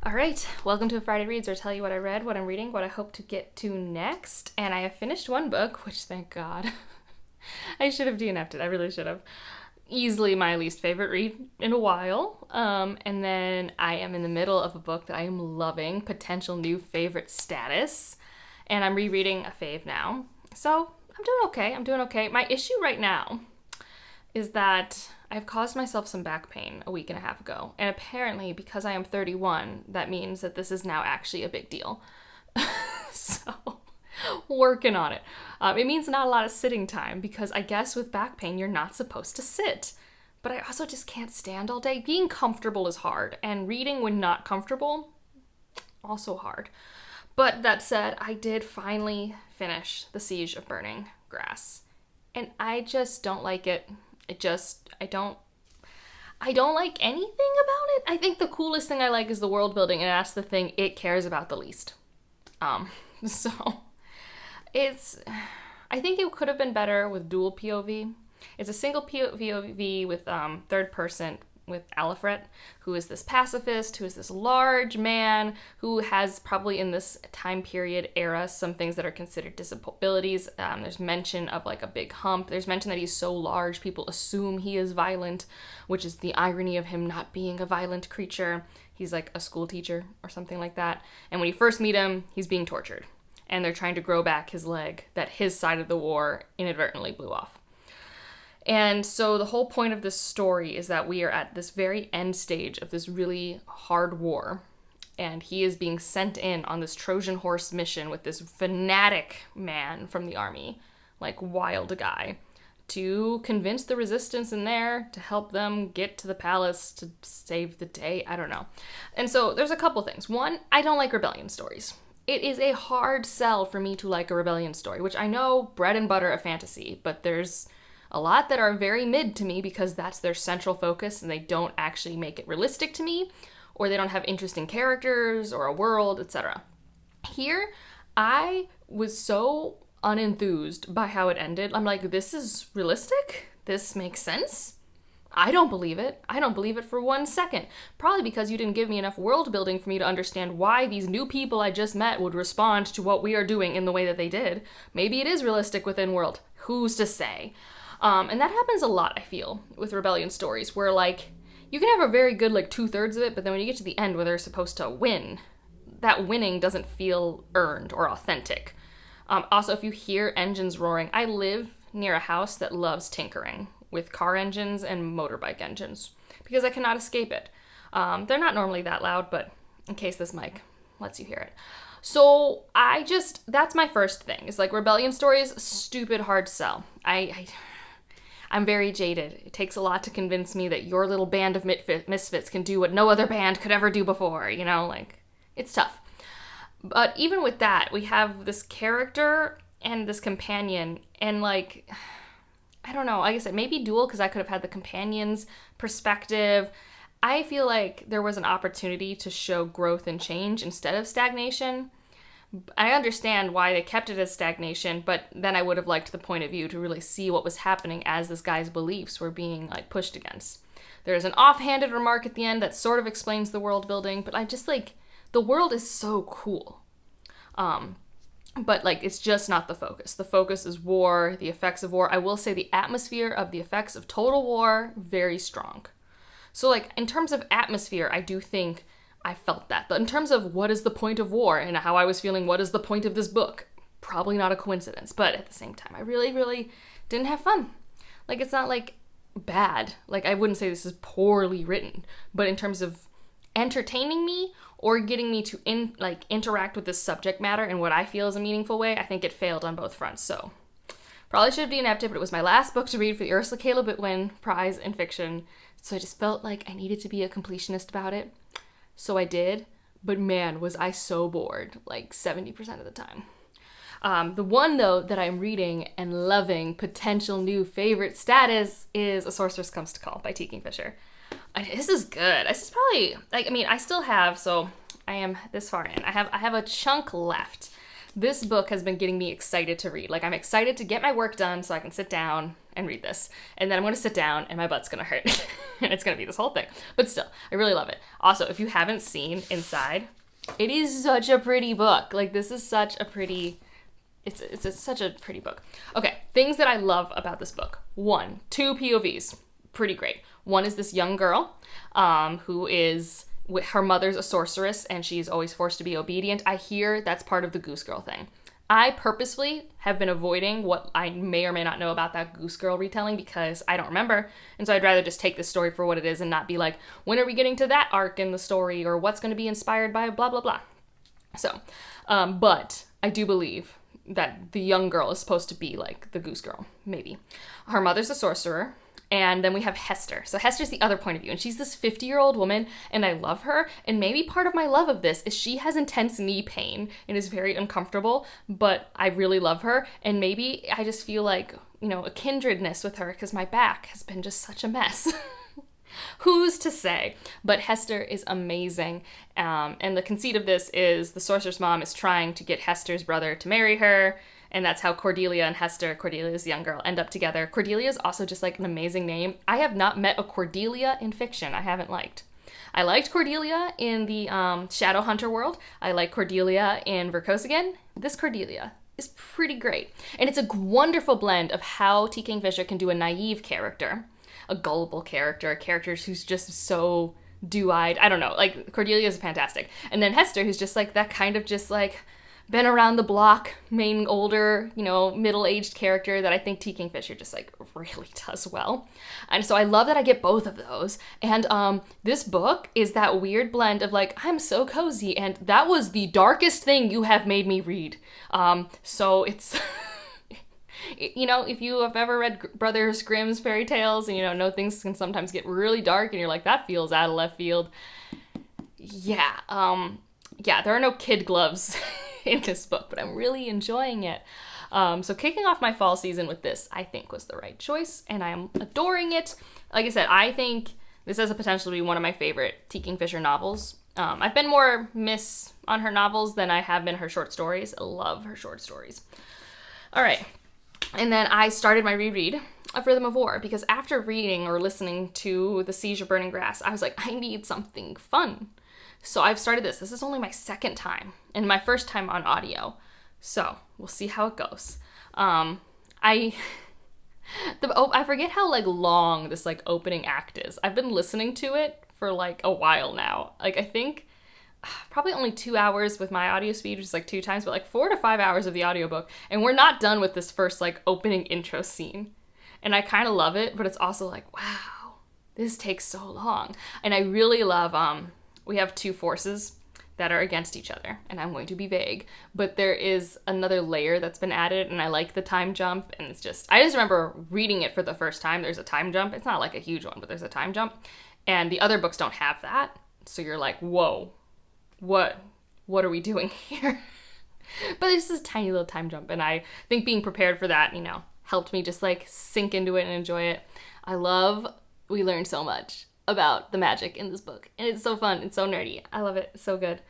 All right, welcome to Friday Reads, where I tell you what I read, what I'm reading, what I hope to get to next. And I have finished one book, which thank God. I should have DNF'd it. I really should have. Easily my least favorite read in a while. And then I am in the middle of a book that I am loving, potential new favorite status. And I'm rereading a fave now. So I'm doing okay. I'm doing okay. My issue right now is that I've caused myself some back pain a week and a half ago. And apparently, because I am 31, that means that this is now actually a big deal. So, working on it. It means not a lot of sitting time because I guess with back pain, you're not supposed to sit. But I also just can't stand all day. Being comfortable is hard. And reading when not comfortable, also hard. But that said, I did finally finish The Siege of Burning Grass. And I just don't like it. I don't like anything about it. I think the coolest thing I like is the world building, and that's the thing it cares about the least. So I think it could have been better with dual POV. It's a single POV with third person with Alyssa, who is this pacifist, who is this large man who has probably in this time period era some things that are considered disabilities. There's mention of like a big hump. There's mention that he's so large people assume he is violent, which is the irony of him not being a violent creature. He's like a school teacher or something like that. And when you first meet him, he's being tortured. And they're trying to grow back his leg that his side of the war inadvertently blew off. And so the whole point of this story is that we are at this very end stage of this really hard war. And he is being sent in on this Trojan horse mission with this fanatic man from the army, like wild guy, to convince the resistance in there to help them get to the palace to save the day. I don't know. And so there's a couple things. One, I don't like rebellion stories. It is a hard sell for me to like a rebellion story, which I know bread and butter of fantasy, but there's a lot that are very mid to me because that's their central focus and they don't actually make it realistic to me, or they don't have interesting characters or a world, etc. Here, I was so unenthused by how it ended. I'm like, this is realistic? This makes sense? I don't believe it. I don't believe it for 1 second. Probably because you didn't give me enough world building for me to understand why these new people I just met would respond to what we are doing in the way that they did. Maybe it is realistic within world. Who's to say? And that happens a lot, I feel, with rebellion stories, where, like, you can have a very good, like, 2/3 of it, but then when you get to the end where they're supposed to win, that winning doesn't feel earned or authentic. Also, if you hear engines roaring, I live near a house that loves tinkering with car engines and motorbike engines, because I cannot escape it. They're not normally that loud, but in case this mic lets you hear it. So that's my first thing, is like rebellion stories, stupid hard sell. I'm very jaded. It takes a lot to convince me that your little band of misfits can do what no other band could ever do before, you know? Like, it's tough. But even with that, we have this character and this companion, and like, I don't know, like I said, maybe dual, because I could have had the companion's perspective. I feel like there was an opportunity to show growth and change instead of stagnation. I understand why they kept it as stagnation, but then I would have liked the point of view to really see what was happening as this guy's beliefs were being like pushed against. There's an offhanded remark at the end that sort of explains the world building, but I just like, the world is so cool. But like, it's just not the focus. The focus is war, the effects of war. I will say the atmosphere of the effects of total war, very strong. So like, in terms of atmosphere, I do think I felt that. But in terms of what is the point of war and how I was feeling, what is the point of this book? Probably not a coincidence. But at the same time, I really, really didn't have fun. Like, it's not like bad. Like, I wouldn't say this is poorly written. But in terms of entertaining me or getting me to interact with this subject matter in what I feel is a meaningful way, I think it failed on both fronts. So probably should have DNF'd it, but it was my last book to read for the Ursula K. Le Guin Prize in Fiction. So I just felt like I needed to be a completionist about it. So I did, but man, was I so bored, like 70% of the time. The one, though, that I'm reading and loving, potential new favorite status, is A Sorceress Comes to Call by T. Kingfisher. This is good. This is probably, like, I mean, I still have, so I am this far in. I have a chunk left. This book has been getting me excited to read. Like, I'm excited to get my work done so I can sit down and read this. And then I'm going to sit down and my butt's going to hurt. And it's going to be this whole thing. But still, I really love it. Also, if you haven't seen inside, it is such a pretty book. Like, this is such a pretty... such a pretty book. Okay, things that I love about this book. 1, 2 POVs. Pretty great. One is this young girl who is... her mother's a sorceress and she's always forced to be obedient. I hear that's part of the Goose Girl thing. I purposefully have been avoiding what I may or may not know about that Goose Girl retelling because I don't remember. And so I'd rather just take this story for what it is and not be like, when are we getting to that arc in the story, or what's going to be inspired by blah, blah, blah. So, but I do believe that the young girl is supposed to be like the Goose Girl, maybe. Her mother's a sorcerer. And then we have Hester. So Hester's the other point of view. And she's this 50-year-old woman, and I love her. And maybe part of my love of this is she has intense knee pain and is very uncomfortable, but I really love her. And maybe I just feel like, a kindredness with her because my back has been just such a mess. Who's to say? But Hester is amazing. And the conceit of this is the sorcerer's mom is trying to get Hester's brother to marry her. And that's how Cordelia and Hester, Cordelia's young girl, end up together. Cordelia is also just like an amazing name. I have not met a Cordelia in fiction I haven't liked. I liked Cordelia in the Shadowhunter world. I like Cordelia in Verkosigan. This Cordelia is pretty great. And it's a wonderful blend of how T. Kingfisher can do a naive character, a gullible character, a character who's just so dew-eyed. I don't know. Like, Cordelia is fantastic. And then Hester, who's just like that kind of just like... been around the block, main older, middle-aged character that I think T. Kingfisher just like really does well. And so I love that I get both of those. And this book is that weird blend of like, I'm so cozy and that was the darkest thing you have made me read. So it's, if you have ever read Brothers Grimm's fairy tales and know things can sometimes get really dark and you're like, that feels out of left field. Yeah, there are no kid gloves in this book, but I'm really enjoying it. So kicking off my fall season with this, I think was the right choice, and I am adoring it. Like I said, I think this has the potential to be one of my favorite T. Kingfisher novels. I've been more miss on her novels than I have been her short stories. I love her short stories. All right. And then I started my reread of Rhythm of War because after reading or listening to The Siege of Burning Grass, I was like, I need something fun. So I've started this. This is only my second time and my first time on audio. So we'll see how it goes. I forget how long this opening act is. I've been listening to it for a while now. I think probably only 2 hours with my audio speed, which is 2 times, but 4 to 5 hours of the audiobook. And we're not done with this first opening intro scene. And I kind of love it, but it's also wow, this takes so long. And I really love, we have 2 forces that are against each other, and I'm going to be vague, but there is another layer that's been added, and I like the time jump, and I just remember reading it for the first time. There's a time jump. It's not a huge one, but there's a time jump, and the other books don't have that, so you're like, whoa, what are we doing here? But this is a tiny little time jump, and I think being prepared for that, helped me just sink into it and enjoy it. We learned so much about the magic in this book, and it's so fun. It's so nerdy. I love it. It's so good.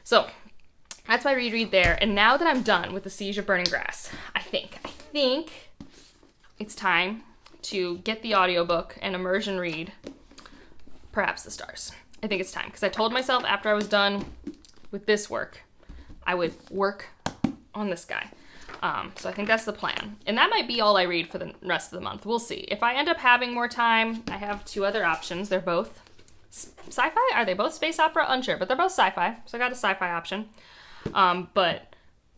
So that's my reread there. And now that I'm done with The Siege of Burning Grass, I think it's time to get the audiobook and immersion read Perhaps the Stars. I think it's time because I told myself after I was done with this work, I would work on this guy. So I think that's the plan. And that might be all I read for the rest of the month. We'll see. If I end up having more time, I have 2 other options. They're both sci-fi? Are they both space opera? Unsure, but they're both sci-fi. So I got a sci-fi option. But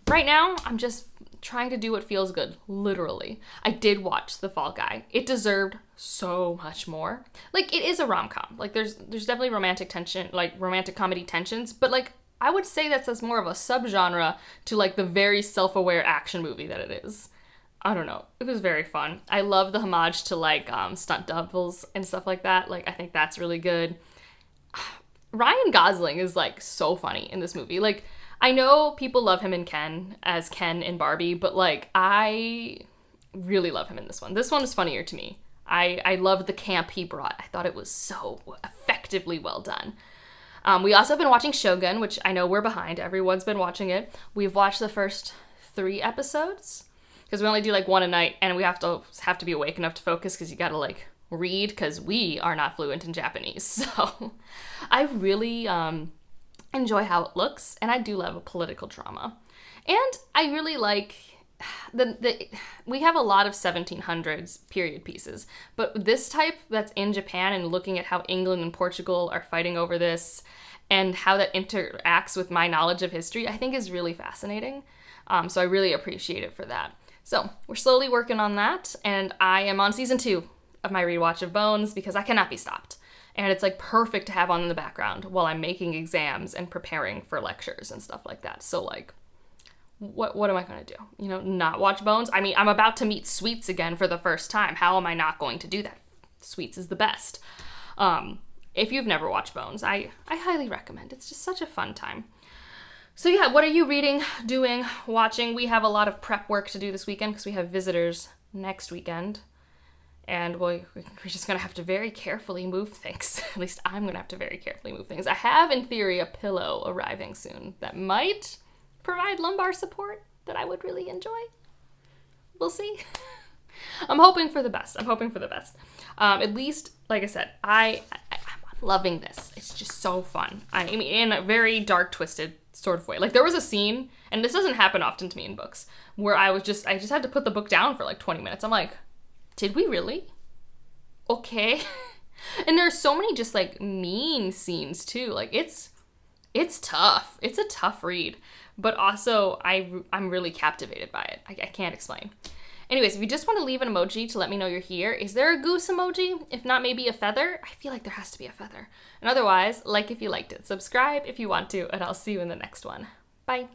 right now, I'm just trying to do what feels good, literally. I did watch The Fall Guy. It deserved so much more. It is a rom-com. There's definitely romantic tension, romantic comedy tensions, but I would say that's more of a subgenre to the very self-aware action movie that it is. I don't know. It was very fun. I love the homage to stunt doubles and stuff like that. I think that's really good. Ryan Gosling is so funny in this movie. I know people love him in Ken in Barbie, but I really love him in this one. This one is funnier to me. I loved the camp he brought. I thought it was so effectively well done. We also have been watching Shogun, which I know we're behind. Everyone's been watching it. We've watched the first 3 episodes. because we only do like one a night, and we have to be awake enough to focus because you gotta like read because we are not fluent in Japanese. So I really enjoy how it looks, and I do love a political drama. And I really like we have a lot of 1700s period pieces, but this type that's in Japan and looking at how England and Portugal are fighting over this and how that interacts with my knowledge of history, I think is really fascinating. So I really appreciate it for that. So we're slowly working on that, and I am on season 2 of my rewatch of Bones because I cannot be stopped. And it's like perfect to have on in the background while I'm making exams and preparing for lectures and stuff like that. So like, what am I going to do? You know, not watch Bones? I mean, I'm about to meet Sweets again for the first time. How am I not going to do that? Sweets is the best. If you've never watched Bones, I highly recommend. It's just such a fun time. So yeah, what are you reading, doing, watching? We have a lot of prep work to do this weekend because we have visitors next weekend. And we're just going to have to very carefully move things. At least I'm going to have to very carefully move things. I have, in theory, a pillow arriving soon that might provide lumbar support that I would really enjoy. We'll see. I'm hoping for the best. At least, like I said, I'm loving this. It's just so fun. I mean, in a very dark, twisted sort of way. Like, there was a scene, and this doesn't happen often to me in books, where I just had to put the book down for like 20 minutes. I'm like, did we really? Okay. And there's so many just like mean scenes too. Like, it's tough. It's a tough read. But also, I'm really captivated by it. I can't explain. Anyways, if you just want to leave an emoji to let me know you're here, is there a goose emoji? If not, maybe a feather? I feel like there has to be a feather. And otherwise, like if you liked it. Subscribe if you want to, and I'll see you in the next one. Bye.